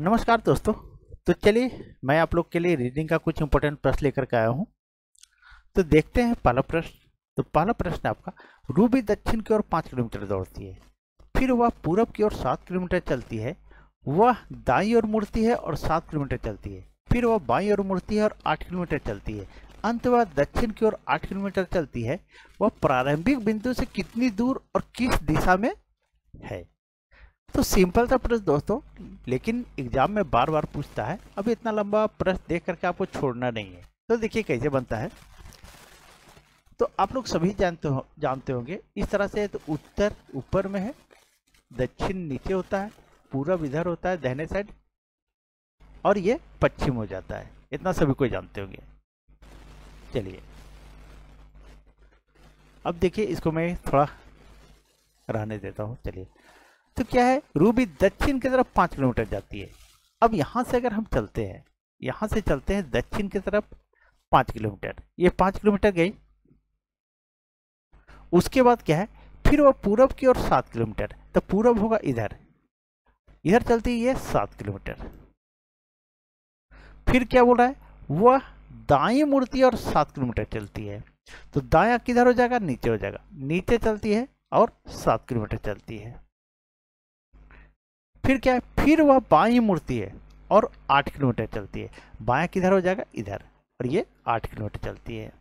नमस्कार दोस्तों। तो चलिए मैं आप लोग के लिए रीडिंग का कुछ इंपॉर्टेंट प्रश्न लेकर के आया हूँ। तो देखते हैं पहला प्रश्न। तो पहला प्रश्न आपका, रूबी दक्षिण की ओर 5 किलोमीटर दौड़ती है, फिर वह पूरब की ओर 7 किलोमीटर चलती है, वह दाईं ओर मुड़ती है और 7 किलोमीटर चलती है, फिर वह बाईं ओर मुड़ती है और 8 किलोमीटर चलती है, अंत वह दक्षिण की ओर 8 किलोमीटर चलती है। वह प्रारंभिक बिंदु से कितनी दूर और किस दिशा में है? तो सिंपल सा प्रश्न दोस्तों, लेकिन एग्जाम में बार बार पूछता है। अब इतना लंबा प्रश्न देख करके आपको छोड़ना नहीं है। तो देखिए कैसे बनता है। तो आप लोग सभी जानते होंगे इस तरह से। तो उत्तर ऊपर में है, दक्षिण नीचे होता है, पूरब इधर होता है दाहिने साइड, और ये पश्चिम हो जाता है। इतना सभी कोई जानते होंगे। चलिए अब देखिए, इसको मैं थोड़ा रहने देता हूँ। चलिए, तो क्या है, रूबी दक्षिण की तरफ 5 किलोमीटर जाती है। अब यहां से अगर हम चलते हैं, यहां से चलते हैं दक्षिण की तरफ 5 किलोमीटर, ये 5 किलोमीटर गई। उसके बाद क्या है, फिर वह पूरब की ओर 7 किलोमीटर, तो पूरब होगा इधर, इधर चलती है 7 किलोमीटर। फिर क्या बोल रहा है, वह दाएं मुड़ती है और 7 किलोमीटर चलती है। तो दाया किधर हो जाएगा, नीचे हो जाएगा, नीचे चलती है और 7 किलोमीटर चलती है। फिर क्या है, फिर वह बाईं मुड़ती है और 8 किलोमीटर चलती है। बायां किधर हो जाएगा, इधर, और ये 8 किलोमीटर चलती है।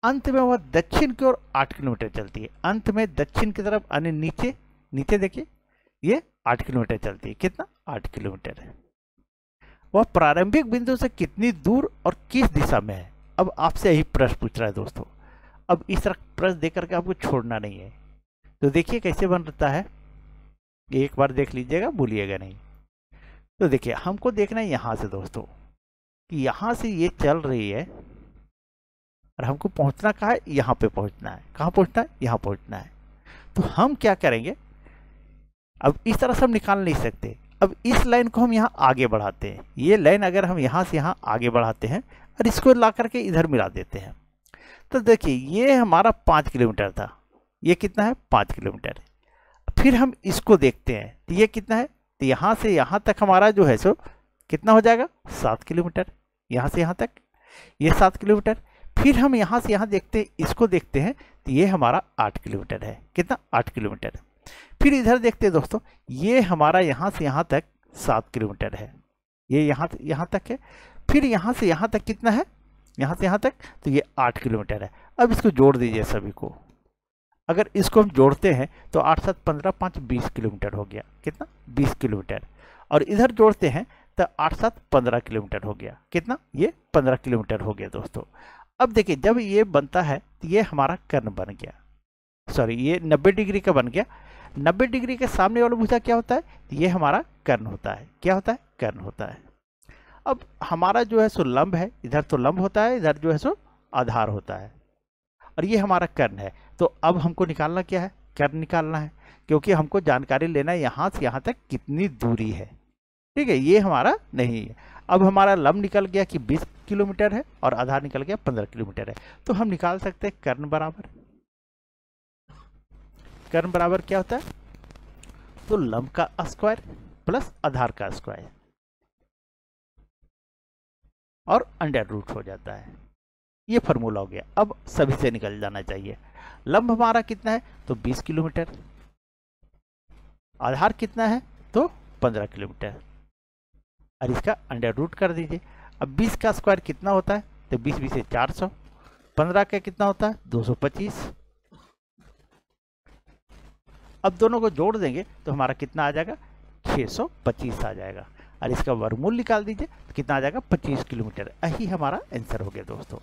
अंत में वह दक्षिण की ओर 8 किलोमीटर चलती है। अंत में दक्षिण की तरफ यानी नीचे, नीचे देखिए ये 8 किलोमीटर चलती है। कितना, 8 किलोमीटर है। वह प्रारंभिक बिंदु से कितनी दूर और किस दिशा में है? अब आपसे यही प्रश्न पूछ रहा है दोस्तों। अब इस तरह प्रश्न देख करके आपको छोड़ना नहीं है। तो देखिए कैसे बनता है, एक बार देख लीजिएगा, भूलिएगा नहीं। तो देखिए हमको देखना है यहां से दोस्तों, कि यहां से ये चल रही है और हमको पहुंचना कहाँ है, यहां पे पहुंचना है। कहां पहुंचना है, यहां पहुंचना है। तो हम क्या करेंगे, अब इस तरह से हम निकाल नहीं सकते। अब इस लाइन को हम यहाँ आगे बढ़ाते हैं। ये लाइन अगर हम यहाँ से यहाँ आगे बढ़ाते हैं और इसको ला करके इधर मिला देते हैं, तो देखिए ये हमारा 5 किलोमीटर था, ये कितना है, 5 किलोमीटर। फिर हम इसको देखते हैं, तो ये कितना है, तो यहाँ से यहाँ तक हमारा जो है सो कितना हो जाएगा, 7 किलोमीटर। यहाँ से यहाँ तक ये 7 किलोमीटर। फिर हम यहाँ से यहाँ देखते हैं, इसको देखते हैं, तो ये हमारा 8 किलोमीटर है। कितना, 8 किलोमीटर। फिर इधर देखते हैं दोस्तों, ये हमारा यहाँ से यहाँ तक 7 किलोमीटर है, ये यहाँ तक है। फिर यहाँ से यहाँ तक कितना है, यहाँ से यहाँ तक, तो ये 8 किलोमीटर है। अब इसको जोड़ दीजिए सभी को। अगर इसको हम जोड़ते हैं तो 8 7 15 5 20 किलोमीटर हो गया। कितना, 20 किलोमीटर। और इधर जोड़ते हैं तो 8 7 15 किलोमीटर हो गया। कितना, ये 15 किलोमीटर हो गया दोस्तों। अब देखिए जब ये बनता है तो ये हमारा कर्ण बन गया, सॉरी ये 90 डिग्री का बन गया। 90 डिग्री के सामने वाला भुजा क्या होता है, तो ये हमारा कर्ण होता है। क्या होता है, कर्ण होता है। अब हमारा जो है सो लंब है, इधर तो लंब होता है, इधर जो है सो आधार होता है, और ये हमारा कर्ण है। तो अब हमको निकालना क्या है, कर्ण निकालना है, क्योंकि हमको जानकारी लेना है यहाँ से यहाँ तक कितनी दूरी है। ठीक है, ये हमारा नहीं है। अब हमारा लंब निकल गया कि 20 किलोमीटर है और आधार निकल गया 15 किलोमीटर है। तो हम निकाल सकते हैं कर्ण बराबर, कर्ण बराबर क्या होता है, तो लंब का स्क्वायर प्लस आधार का स्क्वायर और अंडर रूट हो जाता है। ये फार्मूला हो गया। अब सभी से निकल जाना चाहिए। लंब हमारा कितना है, तो 20 किलोमीटर, आधार कितना है, तो 15 किलोमीटर, और इसका अंडर रूट कर दीजिए। अब 20 का स्क्वायर कितना होता है, तो 20 20 से 400, 15 का कितना होता है, 225। अब दोनों को जोड़ देंगे तो हमारा कितना आ जाएगा, 625 आ जाएगा, और इसका वर्गमूल निकाल दीजिए तो कितना आ जाएगा, 25 किलोमीटर। यही हमारा आंसर हो गया दोस्तों।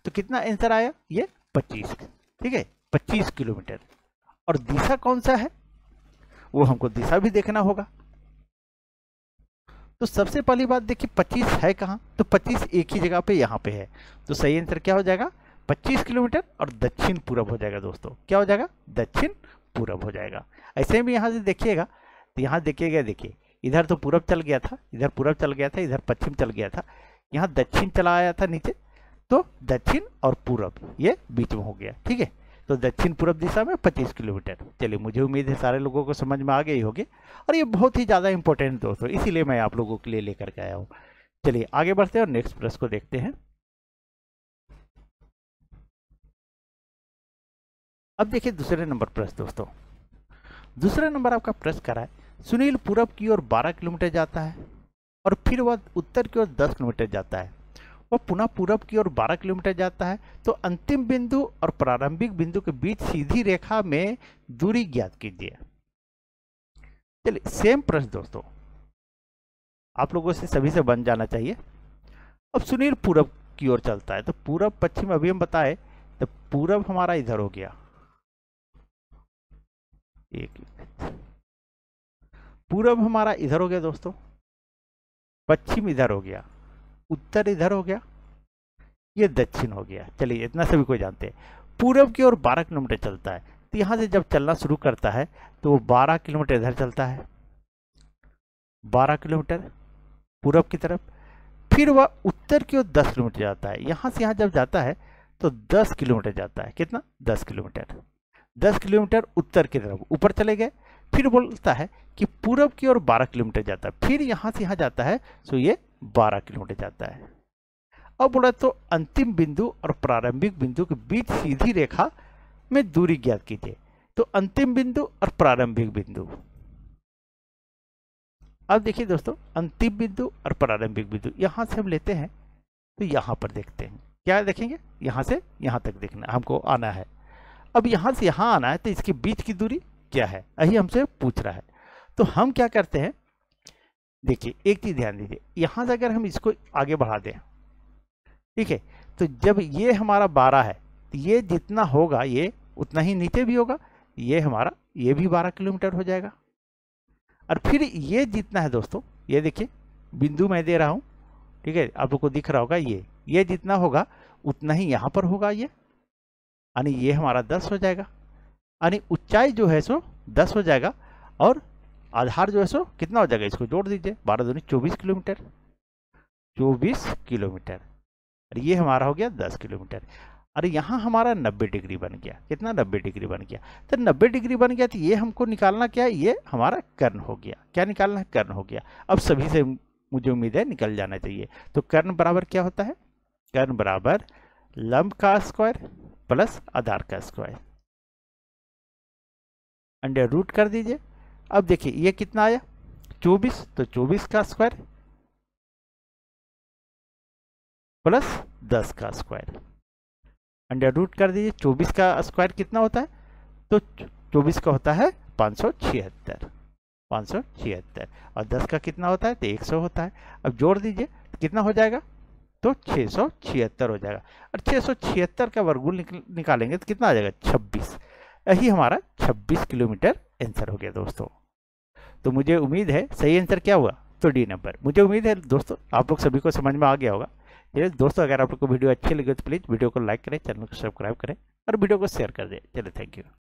तो कितना आंसर आया, ये 25। ठीक है, 25 किलोमीटर। और दिशा कौन सा है, वो हमको दिशा भी देखना होगा। तो सबसे पहली बात देखिए 25 है कहाँ, तो 25 एक ही जगह पे यहाँ पे है। तो सही आंसर क्या हो जाएगा, 25 किलोमीटर और दक्षिण पूरब हो जाएगा दोस्तों। क्या हो जाएगा, दक्षिण पूरब हो जाएगा। ऐसे में यहाँ से देखिएगा, तो यहाँ देखिएगा, देखिए इधर तो पूरब चल गया था, इधर पूरब चल गया था, इधर पश्चिम चल गया था, यहाँ दक्षिण चला आया था नीचे, तो दक्षिण और पूरब ये बीच में हो गया। ठीक है, तो दक्षिण पूर्व दिशा में 25 किलोमीटर। चलिए, मुझे उम्मीद है सारे लोगों को समझ में आ गई होगी, और ये बहुत ही ज़्यादा इंपॉर्टेंट दोस्तों, इसीलिए मैं आप लोगों के लिए लेकर के आया हूँ। चलिए आगे बढ़ते हैं और नेक्स्ट प्रश्न को देखते हैं। अब देखिए दूसरे नंबर प्रश्न दोस्तों। दूसरा नंबर आपका प्रश्न करा है, सुनील पूरब की ओर 12 किलोमीटर जाता है और फिर वह उत्तर की ओर 10 किलोमीटर जाता है। वह पुनः पूरब की ओर 12 किलोमीटर जाता है, तो अंतिम बिंदु और प्रारंभिक बिंदु के बीच सीधी रेखा में दूरी ज्ञात कीजिए। चलिए सेम प्रश्न दोस्तों, आप लोगों से सभी से बन जाना चाहिए। अब सुनील पूरब की ओर चलता है, तो पूरब पश्चिम अभी हम बताए, तो पूरब हमारा इधर हो गया, पूरब हमारा इधर हो गया दोस्तों, पश्चिम इधर हो गया, उत्तर इधर हो गया, ये दक्षिण हो गया। चलिए इतना सभी को जानते हैं। पूरब की ओर 12 किलोमीटर चलता है, तो यहां से जब चलना शुरू करता है तो वो 12 किलोमीटर इधर चलता है, 12 किलोमीटर पूरब की तरफ। फिर वह उत्तर की ओर 10 किलोमीटर जाता है, यहां से यहां जब जाता है तो 10 किलोमीटर जाता है। कितना? 10 किलोमीटर। 10 किलोमीटर उत्तर की तरफ ऊपर चले गए। फिर बोलता है कि पूरब की ओर 12 किलोमीटर जाता है, फिर यहां से यहां जाता है, तो ये 12 किलोमीटर जाता है। अब बोला तो अंतिम बिंदु और प्रारंभिक बिंदु के बीच सीधी रेखा में दूरी ज्ञात कीजिए। तो अंतिम बिंदु और प्रारंभिक बिंदु, अब देखिए दोस्तों, अंतिम बिंदु और प्रारंभिक बिंदु यहां से हम लेते हैं, तो यहां पर देखते हैं क्या देखेंगे, यहां से यहां तक देखना हमको आना है। अब यहां से यहां आना है, तो इसके बीच की दूरी क्या है, यही हमसे पूछ रहा है। तो हम क्या करते हैं, देखिए एक चीज ध्यान दीजिए, यहां से अगर हम इसको आगे बढ़ा दें, ठीक है, तो जब ये हमारा 12 है, तो ये जितना होगा ये उतना ही नीचे भी होगा, ये हमारा ये भी 12 किलोमीटर हो जाएगा। और फिर ये जितना है दोस्तों, ये देखिए बिंदु मैं दे रहा हूं, ठीक है, आप लोग को दिख रहा होगा, ये जितना होगा उतना ही यहां पर होगा, ये यानी ये हमारा 10 हो जाएगा, यानी ऊंचाई जो है सो 10 हो जाएगा, और आधार जो है सो कितना हो जाएगा, इसको जोड़ दीजिए, 12 दूनी 24 किलोमीटर, 24 किलोमीटर, और ये हमारा हो गया 10 किलोमीटर। और यहाँ हमारा 90 डिग्री बन गया। कितना? 90 डिग्री बन गया। तो 90 डिग्री बन गया, तो ये हमको निकालना क्या है, ये हमारा कर्ण हो गया। क्या निकालना है? कर्ण हो गया। अब सभी से मुझे उम्मीद है निकल जाना चाहिए। तो कर्ण बराबर क्या होता है? कर्ण बराबर लंब का स्क्वायर प्लस आधार का स्क्वायर, अंडर रूट कर दीजिए। अब देखिए ये कितना आया, 24, तो 24 का स्क्वायर प्लस 10 का स्क्वायर, अंडर रूट कर दीजिए। 24 का स्क्वायर कितना होता है, तो 24 का होता है 576, 576, और 10 का कितना होता है, तो 100 होता है। अब जोड़ दीजिए तो कितना हो जाएगा, तो 676 हो जाएगा। और 676 का वर्गमूल निकालेंगे तो कितना आ जाएगा, 26। यही हमारा 26 किलोमीटर आंसर हो गया दोस्तों। तो मुझे उम्मीद है सही आंसर क्या हुआ, तो डी नंबर। मुझे उम्मीद है दोस्तों आप लोग सभी को समझ में आ गया होगा। चलिए दोस्तों, अगर आप लोग को वीडियो अच्छी लगी तो प्लीज़ वीडियो को लाइक करें, चैनल को सब्सक्राइब करें और वीडियो को शेयर कर दें। चलिए थैंक यू।